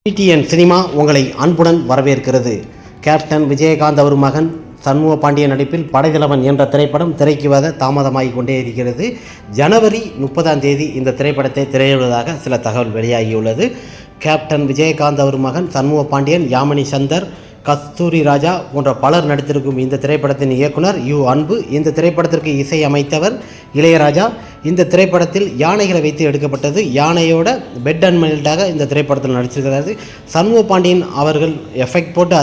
DTN cinema உங்களை அன்புடன் வரவேற்கிறது. கேப்டன் விஜயகாந்த் அவர் மகன் சண்முக பாண்டியன் நடிப்பில் படைத்தலைவன் என்ற திரைப்படம் திரைக்கு வர தாமதமாகிக் கொண்டே இருக்கிறது. ஜனவரி 30 இந்த திரைப்படத்தை திரையிடுவதாக சில தகவல் வெளியாகியுள்ளது. கேப்டன் விஜயகாந்த் அவர் மகன் சண்முக பாண்டியன், யாமினி சந்தர், கஸ்தூரி ராஜா போன்ற பலர் நடித்திருக்கும் இந்த திரைப்படத்தின் இயக்குனர் யு அன்பு. இந்த திரைப்படத்திற்கு இசை அமைத்தவர் இளையராஜா. இந்த திரைப்படத்தில் யானைகளை வைத்து எடுக்கப்பட்டது. யானையோட பெட் அண்ட் மெல்ட்டாக இந்த திரைப்படத்தில் நடிச்சிருக்கிறாரு. சண்முக பாண்டியன் அவர்கள்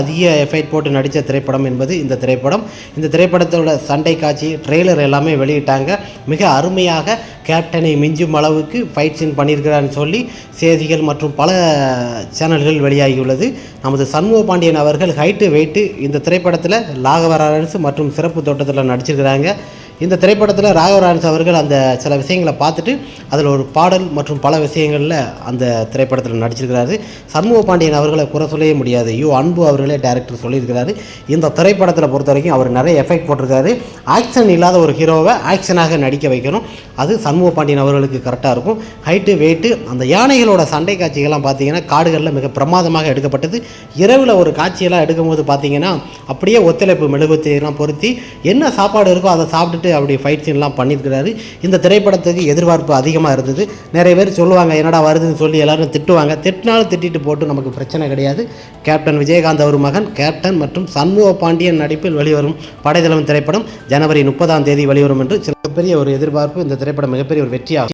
அதிக எஃபெக்ட் போட்டு நடித்த திரைப்படம் என்பது இந்த திரைப்படம். இந்த திரைப்படத்தோட சண்டை காட்சி, ட்ரெய்லர் எல்லாமே வெளியிட்டாங்க. மிக அருமையாக கேப்டனை மிஞ்சும் அளவுக்கு ஃபைட் சீன் பண்ணியிருக்கிறான்னு சொல்லி செய்திகள் மற்றும் பல சேனல்கள் வெளியாகியுள்ளது. நமது சண்முக பாண்டியன் அவர்கள் ஹைட்டு வெயிட்டு இந்த திரைப்படத்தில் ராகவரான்ஸ் மற்றும் சிறப்பு தோட்டத்தில் நடிச்சிருக்கிறாங்க. இந்த திரைப்படத்தில் ராகவரான்ஸ் அவர்கள் அந்த சில விஷயங்களை பார்த்துட்டு அதில் ஒரு பாடல் மற்றும் பல விஷயங்களில் அந்த திரைப்படத்தில் நடிச்சிருக்கிறாரு. சண்முக பாண்டியன் அவர்களை குறை சொல்லவே முடியாது. யு அன்பு அவர்களே டைரக்டர் சொல்லியிருக்கிறாரு. இந்த திரைப்படத்தில் பொறுத்த வரைக்கும் அவர் நிறைய எஃபெக்ட் போட்டிருக்காரு. ஆக்ஷன் இல்லாத ஒரு ஹீரோவை ஆக்ஷனாக நடிக்க வைக்கணும். அது சண்முக பாண்டியன் அவர்களுக்கு கரெக்டாக இருக்கும். ஹைட்டு வெயிட்டு அந்த யானைகளோட சண்டை காட்சிகள்லாம் பார்த்தீங்கன்னா காடுகளில் மிக பிரமாதமாக எடுக்கப்பட்டது. இரவில் ஒரு காட்சியெல்லாம் எடுக்கும்போது பார்த்தீங்கன்னா அப்படியே ஒத்துழைப்பு மெழுகுவர்த்தியெல்லாம் பொருத்தி என்ன சாப்பாடு இருக்கோ அதை சாப்பிட்டுட்டு அப்படி ஃபைட் சீன்லாம் பண்ணியிருக்கிறாரு. இந்த திரைப்படத்துக்கு எதிர்பார்ப்பு அதிகமாக இருந்தது. நிறைய பேர் சொல்லுவாங்க என்னடா வருதுன்னு சொல்லி எல்லோரும் திட்டுவாங்க. திட்டினாலும் திட்டிட்டு போட்டு நமக்கு பிரச்சனை கிடையாது. கேப்டன் விஜயகாந்த் அவர் மகன் கேப்டன் மற்றும் சண்முக பாண்டியன் நடிப்பில் வெளிவரும் படைத்தலைவன் திரைப்படம் ஜனவரி 30 வெளிவரும் என்று மிகப்பெரிய ஒரு எதிர்பார்ப்பு. இந்த திரைப்படம் மிகப்பெரிய ஒரு வெற்றியாகும்.